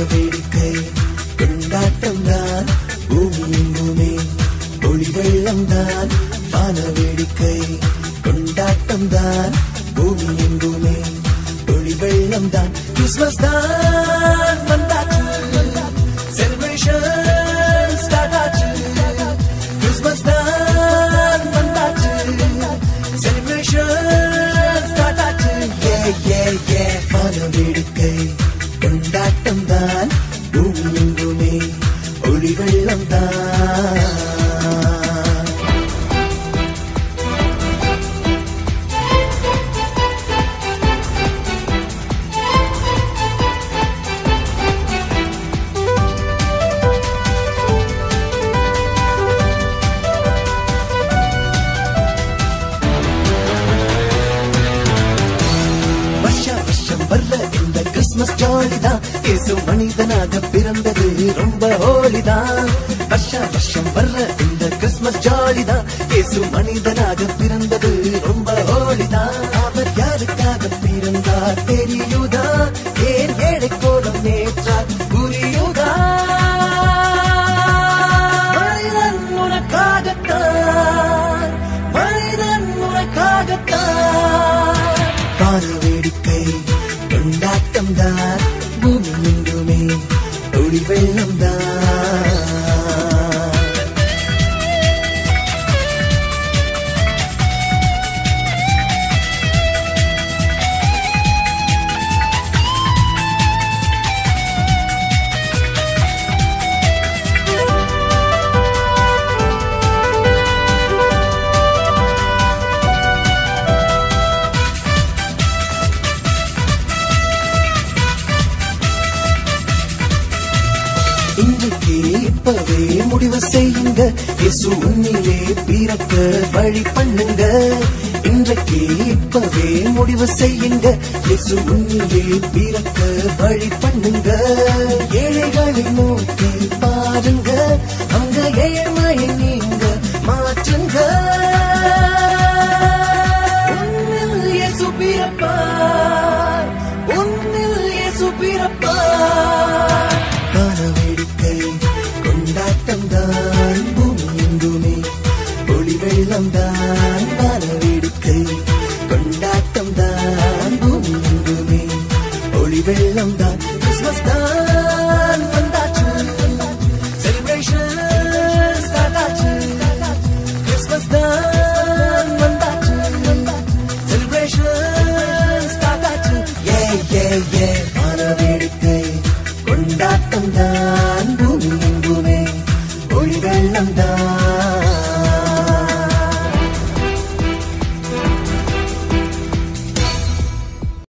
வேடிக்கை கொண்டாட்டம் தான் பூமி எங்குமே ஒளி வெள்ளம் தான் வான வேடிக்கை கொண்டாட்டம் தான் பூமி எங்குமே ஒளி வெள்ளம் தான் கிறிஸ்மஸ் தான் வந்தாச்சு செலிப்ரேஷன் ஸ்டார்ட் ஆச்சு கிறிஸ்மஸ் தான் வந்தாச்சு செலிப்ரேஷன் ஸ்டார்ட் ஆச்சு வான வேடிக்கை கொண்டாட்டம் தான் பூமி எங்குமே ஒளி வெள்ளம் தான் வருஷம் வர்ற இந்த கிறிஸ்மஸ் ஜாலிதான் இயேசு மனிதனாக பிறந்தது ரொம்ப ஹோலிதான் வருஷம் வர்ற இந்த கிறிஸ்மஸ் ஜாலிதான் இயேசு மனிதனாக பிறந்தது ரொம்ப ஹோலிதான் அவர் யாருக்காக பிறந்தார் தெரியுதா ஏன் ஏழை கோலம் நேற்றார் புரியுதா மனிதன் உனக்காகத்தான் மனிதன் உனக்காகத்தான் வான வேடிக்கை கொண்டாட்டம் தான் பூமி எங்குமே ஒளி வெள்ளம் தான் இன்றைக்கு இப்பவே முடிவு செய்யுங்க இயேசு உன்னிலே பிறக்க வழி பண்ணுங்க இன்றைக்கு இப்பவே முடிவு செய்யுங்க இயேசு உன்னிலே பிறக்க வழி பண்ணுங்க ஏழைகளை நோக்கி பாருங்க அங்க ஏழ்மையை நீங்க மாற்றுங்க உன்னில் இயேசு பிறப்பார் உன்னில் இயேசு பிறப்பார் கொண்டாட்டம் தான் பூமி எங்குமே ஒளி வெள்ளம் தான் வான வேடிக்கை கொண்டாட்டம் தான் பூமி எங்குமே ஒளி வெள்ளம் தான் கிறிஸ்மஸ் தான் வந்தாச்சு செலிப்ரேஷன் ஸ்டார்ட் ஆச்சு கிறிஸ்மஸ் தான் வந்தாச்சு செலிப்ரேஷன் ஸ்டார்ட் ஆச்சு